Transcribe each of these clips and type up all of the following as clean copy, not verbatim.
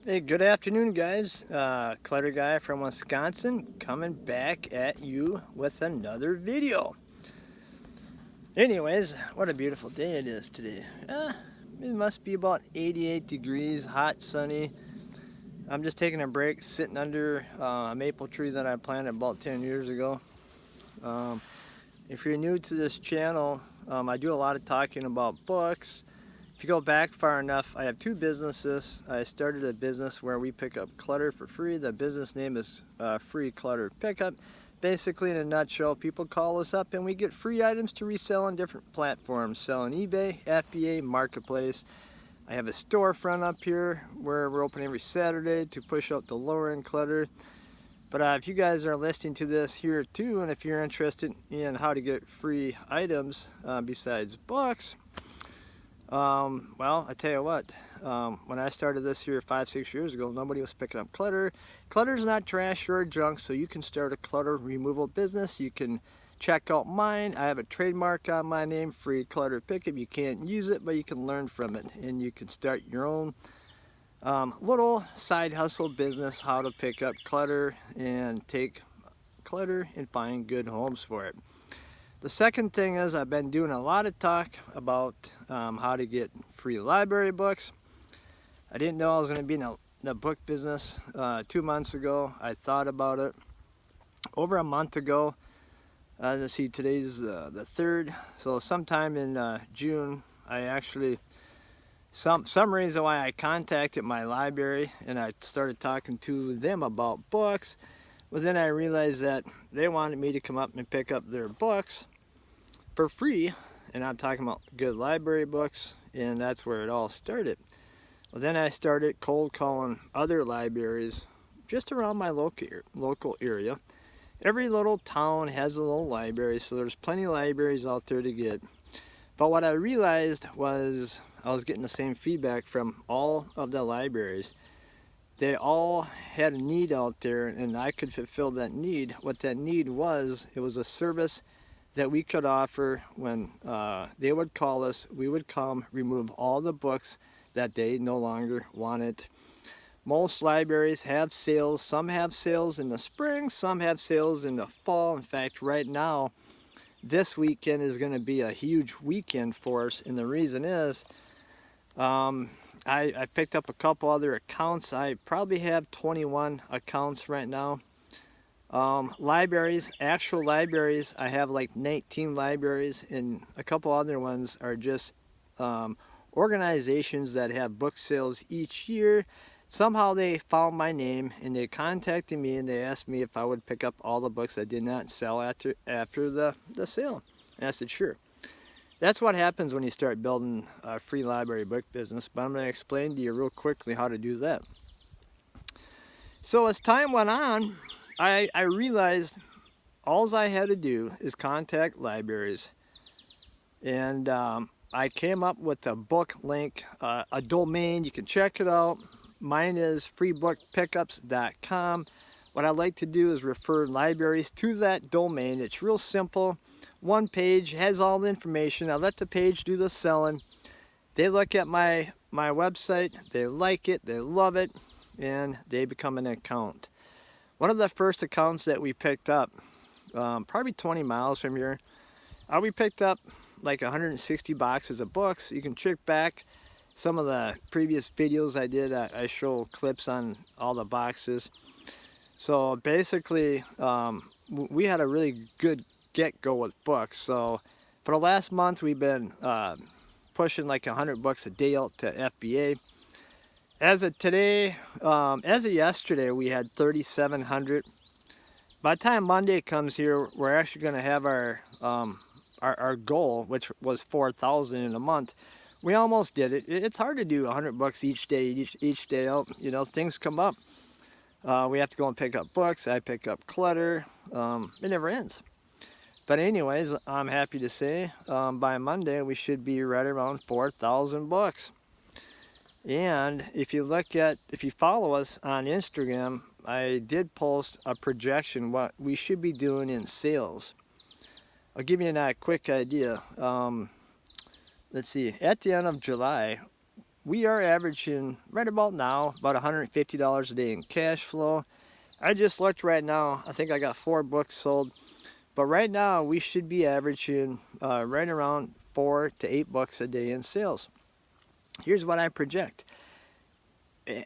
Hey, good afternoon, guys. Clutter Guy from Wisconsin coming back at you with another video. Anyways, what a beautiful day it is today. It must be about 88 degrees, hot, sunny. I'm just taking a break, sitting under a maple tree that I planted about 10 years ago. If you're new to this channel, I do a lot of talking about books. If you go back far enough, I have two businesses. I started a business where we pick up clutter for free. The business name is Free Clutter Pickup. Basically, in a nutshell, people call us up and we get free items to resell on different platforms. Sell on eBay, FBA, Marketplace. I have a storefront up here where we're open every Saturday to push out the lower end clutter. But if you guys are listening to this here too, and if you're interested in how to get free items besides books, well, I tell you what, when I started this here 5-6 years ago, nobody was picking up clutter. Clutter's not trash or junk, so you can start a clutter removal business. You can check out mine. I have a trademark on my name, Free Clutter Pickup. You can't use it, but you can learn from it, and you can start your own little side hustle business, how to pick up clutter and take clutter and find good homes for it. The second thing is I've been doing a lot of talk about how to get free library books. I didn't know I was going to be in the book business 2 months ago. I thought about it over a month ago. Let's see, today's the 3rd. So sometime in June, I actually, some reason why I contacted my library and I started talking to them about books. Well, then I realized that they wanted me to come up and pick up their books for free, and I'm talking about good library books, and that's where it all started. Well, then I started cold calling other libraries just around my local area. Every little town has a little library, so there's plenty of libraries out there to get. But what I realized was I was getting the same feedback from all of the libraries. They all had a need out there, and I could fulfill that need. What that need was, it was a service that we could offer. When they would call us, we would come remove all the books that they no longer wanted. Most libraries have sales. Some have sales in the spring, some have sales in the fall. In fact, right now, this weekend is going to be a huge weekend for us, and the reason is I picked up a couple other accounts. I probably have 21 accounts right now. Libraries, actual libraries, I have like 19 libraries, and a couple other ones are just organizations that have book sales each year. Somehow they found my name and they contacted me and they asked me if I would pick up all the books I did not sell after the sale. And I said, sure. That's what happens when you start building a free library book business, but I'm going to explain to you real quickly how to do that. So as time went on, I realized all I had to do is contact libraries, and I came up with a book link, a domain. You can check it out. Mine is freebookpickups.com. What I like to do is refer libraries to that domain. It's real simple. One page has all the information. I let the page do the selling. They look at my website, they like it, they love it, and they become an account. One of the first accounts that we picked up, probably 20 miles from here, we picked up like 160 boxes of books. You can check back some of the previous videos I did. I show clips on all the boxes. So basically, we had a really good get-go with books. So for the last month, we've been pushing like 100 books a day out to FBA. As of today, as of yesterday, we had 3,700. By the time Monday comes here, we're actually going to have our goal, which was 4,000 in a month. We almost did it. It's hard to do 100 bucks each day, each day out. You know, things come up. We have to go and pick up books. I pick up clutter. It never ends. But anyways, I'm happy to say by Monday we should be right around 4,000 bucks. And if you follow us on Instagram, I did post a projection what we should be doing in sales. I'll give you a quick idea. Let's see, at the end of July, we are averaging right about now about $150 a day in cash flow. I just looked right now. I think I got 4 books sold. But right now we should be averaging right around 4 to 8 bucks a day in sales. Here's what I project.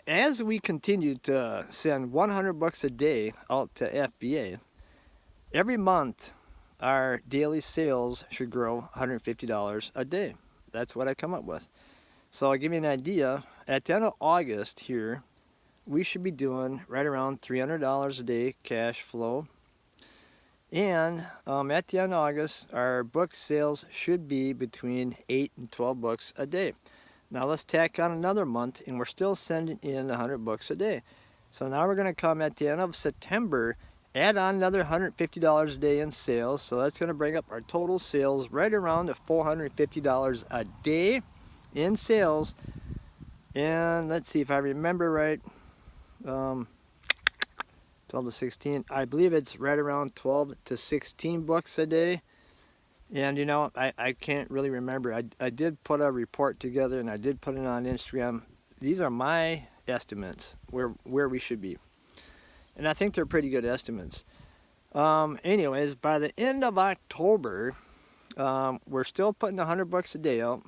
As we continue to send 100 bucks a day out to FBA, every month our daily sales should grow $150 a day. That's what I come up with. So I'll give you an idea. At the end of August here, we should be doing right around $300 a day cash flow. And at the end of August, our book sales should be between 8 and 12 books a day. Now let's tack on another month, and we're still sending in 100 books a day. So now we're going to come at the end of September, add on another $150 a day in sales. So that's going to bring up our total sales right around to $450 a day in sales. And let's see if I remember right. 12 to 16. I believe it's right around 12 to 16 books a day. And you know, I can't really remember. I did put a report together and I did put it on Instagram. These are my estimates where we should be. And I think they're pretty good estimates. Anyways, by the end of October, we're still putting 100 bucks a day out.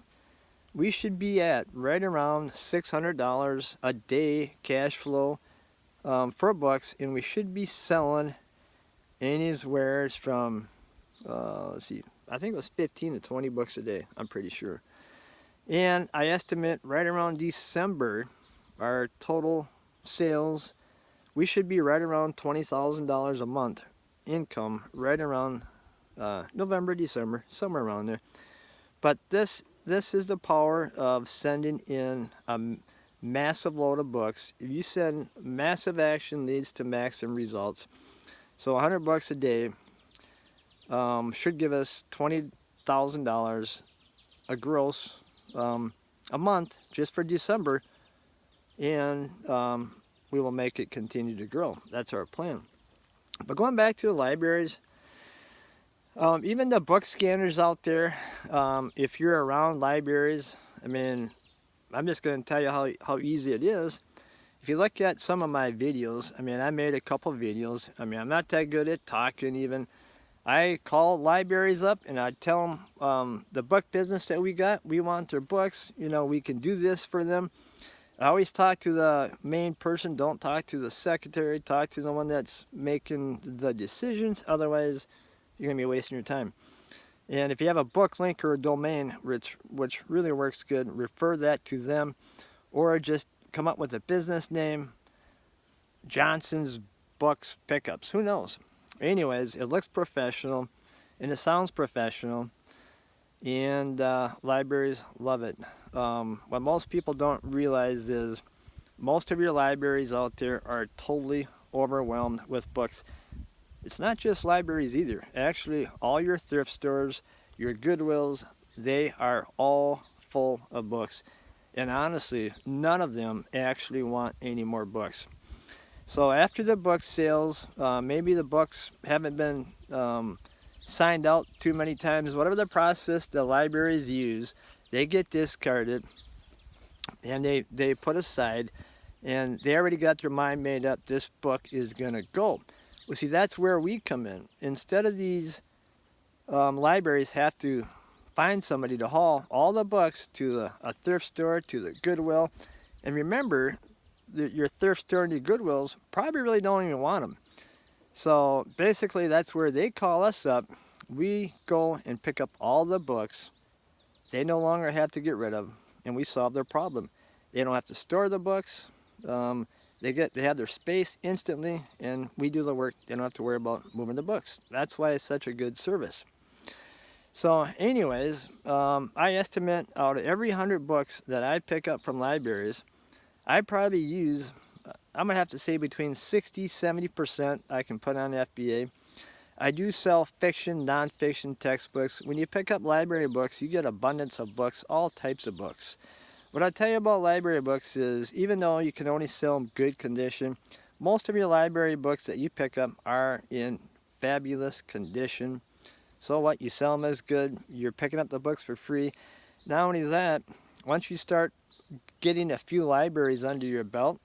We should be at right around $600 a day cash flow for books, and we should be selling anywhere from let's see, I think it was 15 to 20 books a day, I'm pretty sure. And I estimate right around December, our total sales, we should be right around $20,000 a month income, right around November, December, somewhere around there. But this is the power of sending in a massive load of books. If you send massive action leads to maximum results. So 100 bucks a day should give us $20,000 a gross a month just for December, and we will make it continue to grow. That's our plan. But going back to the libraries, even the book scanners out there, if you're around libraries, I mean, I'm just going to tell you how easy it is. If you look at some of my videos, I mean, I made a couple videos. I mean, I'm not that good at talking even. I call libraries up and I tell them the book business that we got, we want their books, you know, we can do this for them. I always talk to the main person, don't talk to the secretary, talk to the one that's making the decisions, otherwise you're going to be wasting your time. And if you have a book link or a domain, which really works good, refer that to them, or just come up with a business name, Johnson's Books Pickups, who knows? Anyways, it looks professional and it sounds professional, and libraries love it. What most people don't realize is most of your libraries out there are totally overwhelmed with books. It's not just libraries either. Actually, all your thrift stores, your Goodwills, they are all full of books. And honestly, none of them actually want any more books. So after the book sales, maybe the books haven't been signed out too many times. Whatever the process the libraries use, they get discarded and they put aside, and they already got their mind made up. This book is going to go. Well, see, that's where we come in. Instead of these libraries have to find somebody to haul all the books to a thrift store, to the Goodwill, and remember, your thrift store and your Goodwills probably really don't even want them. So basically that's where they call us up. We go and pick up all the books they no longer have to get rid of, and we solve their problem. They don't have to store the books. They have their space instantly, and we do the work. They don't have to worry about moving the books. That's why it's such a good service. So anyways, I estimate out of every 100 books that I pick up from libraries, I probably use, I'm going to have to say between 60-70% I can put on FBA. I do sell fiction, non-fiction textbooks. When you pick up library books, you get abundance of books, all types of books. What I tell you about library books is, even though you can only sell them good condition, most of your library books that you pick up are in fabulous condition. So what, you sell them as good, you're picking up the books for free. Not only that, once you start getting a few libraries under your belt,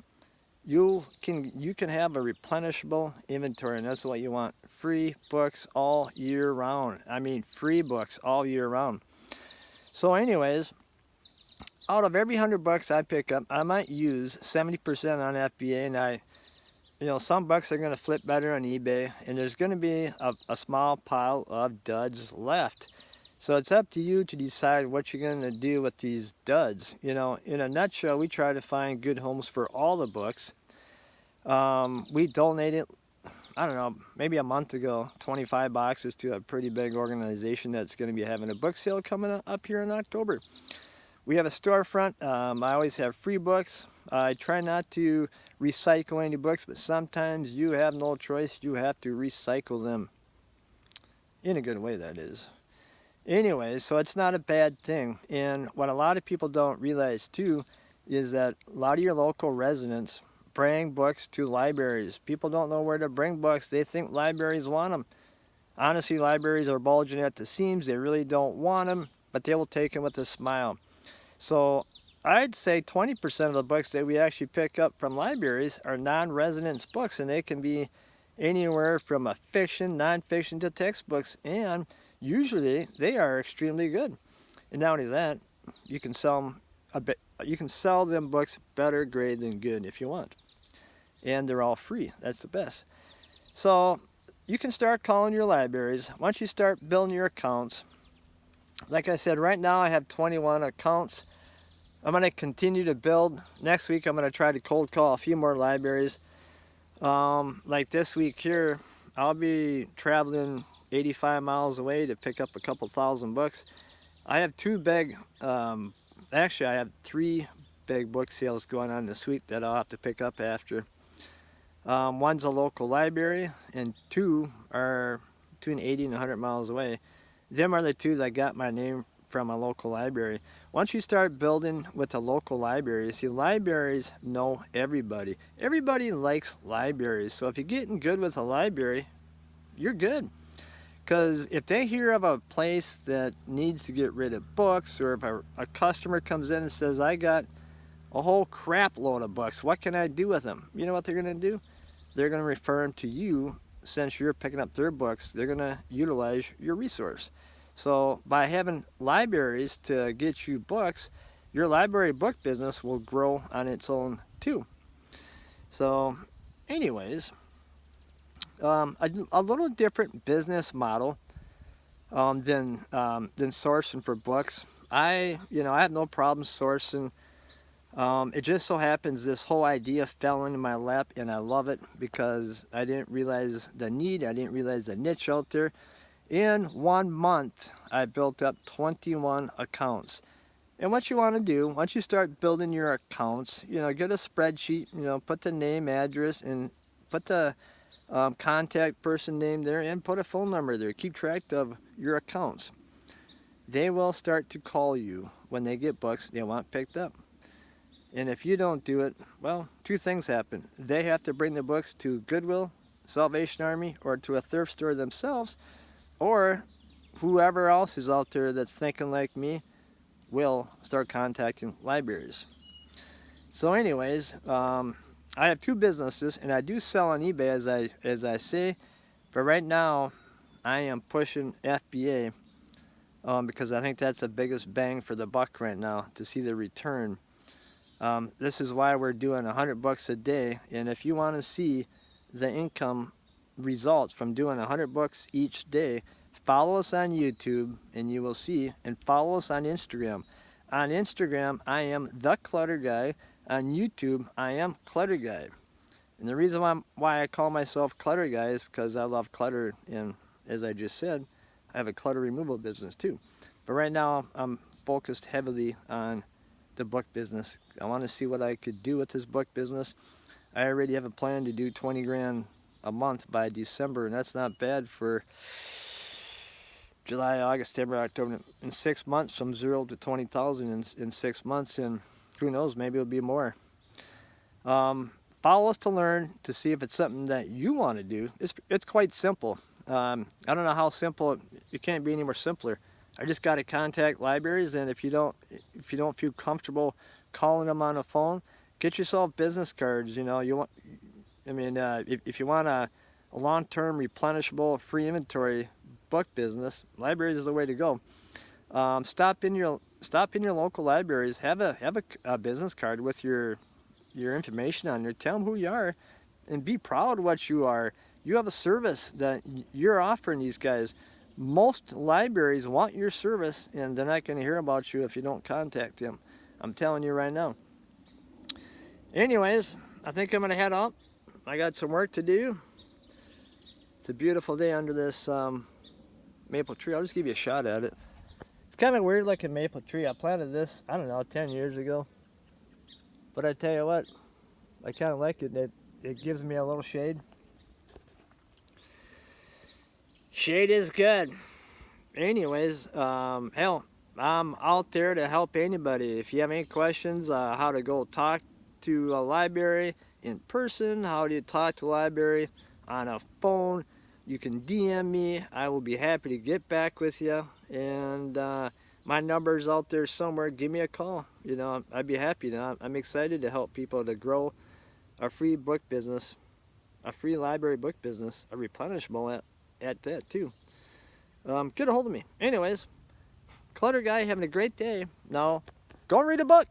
you can have a replenishable inventory, and that's what you want. Free books all year round. I mean, free books all year round. So anyways, out of every 100 bucks I pick up, I might use 70% on FBA, and some bucks are going to flip better on eBay, and there's going to be a small pile of duds left. So it's up to you to decide what you're going to do with these duds. In a nutshell, we try to find good homes for all the books. We donated, I don't know, maybe a month ago, 25 boxes to a pretty big organization that's going to be having a book sale coming up here in October. We have a storefront. I always have free books. I try not to recycle any books, but sometimes you have no choice. You have to recycle them. In a good way, that is. Anyway, so it's not a bad thing. And what a lot of people don't realize too is that a lot of your local residents bring books to libraries. People don't know where to bring books. They think libraries want them. Honestly, libraries are bulging at the seams. They really don't want them, but they will take them with a smile. So I'd say 20% of the books that we actually pick up from libraries are non-residents books, and they can be anywhere from a fiction, non-fiction to textbooks, and usually they are extremely good. And not only that, you can sell them books better grade than good if you want. And they're all free. That's the best. So you can start calling your libraries. Once you start building your accounts, like I said, right now I have 21 accounts. I'm going to continue to build. Next week I'm going to try to cold call a few more libraries. Like this week here, I'll be traveling 85 miles away to pick up a couple thousand books. I have actually I have 3 big book sales going on this week that I'll have to pick up after. One's a local library, and 2 are between 80 and 100 miles away. Them are the 2 that got my name from a local library. Once you start building with a local library, see, libraries know everybody. Everybody likes libraries. So if you're getting good with a library, you're good. Because if they hear of a place that needs to get rid of books, or if a customer comes in and says, I got a whole crap load of books, what can I do with them? You know what they're going to do? They're going to refer them to you. Since you're picking up their books, they're going to utilize your resource. So by having libraries to get you books, your library book business will grow on its own too. So anyways, a little different business model than sourcing for books. I have no problem sourcing. It just so happens this whole idea fell into my lap, and I love it because I didn't realize the need. I didn't realize the niche out there. In 1 month, I built up 21 accounts. And what you want to do, once you start building your accounts, get a spreadsheet, put the name, address, and put the contact person name there, and put a phone number there. Keep track of your accounts. They will start to call you when they get books they want picked up. And if you don't do it, well, 2 things happen. They have to bring the books to Goodwill, Salvation Army, or to a thrift store themselves, or whoever else is out there that's thinking like me will start contacting libraries. So anyways, I have 2 businesses, and I do sell on eBay as I say, but right now I am pushing FBA because I think that's the biggest bang for the buck right now to see the return. This is why we're doing 100 bucks a day, and if you want to see the income results from doing 100 bucks each day, follow us on YouTube and you will see, and follow us on Instagram. On Instagram, I am The Clutter Guy. On YouTube, I am Clutter Guy. And the reason why I call myself Clutter Guy is because I love clutter, and as I just said, I have a clutter removal business too. But right now, I'm focused heavily on the book business. I want to see what I could do with this book business. I already have a plan to do 20 grand a month by December, and that's not bad for July, August, September, October. In 6 months, from 0 to 20,000 in 6 months, and who knows, maybe it'll be more. Follow us to learn, to see if it's something that you want to do. It's quite simple. I don't know how simple, it can't be any more simpler. I just got to contact libraries, and if you don't feel comfortable calling them on the phone. Get yourself business cards. You know, you want, I mean, if you want a long-term replenishable free inventory book business, libraries is the way to go. Stop in your local libraries. Have a business card with your information on there. Tell them who you are, and be proud of what you are. You have a service that you're offering these guys. Most libraries want your service, and they're not going to hear about you if you don't contact them. I'm telling you right now. Anyways, I think I'm going to head out. I got some work to do. It's a beautiful day under this maple tree. I'll just give you a shot at it. It's kind of weird looking maple tree. I planted this, I don't know, 10 years ago. But I tell you what, I kind of like it. It gives me a little shade. Shade is good. Anyways, hell, I'm out there to help anybody. If you have any questions, how to go talk to a library in person, how do you talk to a library on a phone, you can DM me. I will be happy to get back with you. And my number's out there somewhere. Give me a call. You know, I'd be happy to. I'm excited to help people to grow a free book business, a free library book business, a replenishable at that too. Get a hold of me. Anyways, Clutter Guy, having a great day. Now, go and read a book.